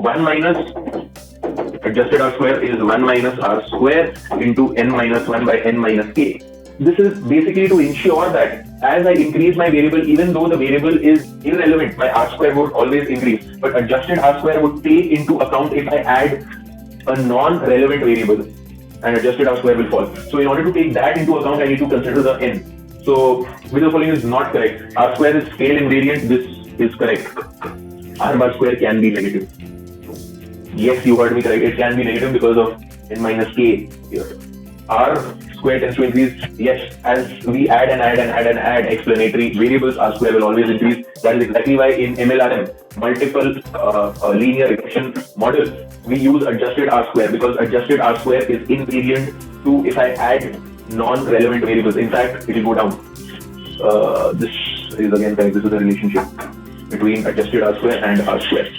1 minus adjusted R square is 1 minus R square into n minus 1 by n minus k. This is basically to ensure that as I increase my variable, even though the variable is irrelevant, my R square would always increase, but adjusted R square would take into account if I add a non-relevant variable, and adjusted R square will fall. So in order to take that into account, I need to consider the n. So with the following is not correct. R square is scale invariant. This is correct. R bar square can be negative. Yes, you heard me correct. It can be negative because of n minus k here. R square tends to increase. Yes, as we add and add explanatory variables, R square will always increase. That is exactly why in MLRM, multiple linear regression models, we use adjusted R square, because adjusted R square is invariant to if I add non-relevant variables. In fact, it will go down. This is again correct. This is the relationship between adjusted R square and R square.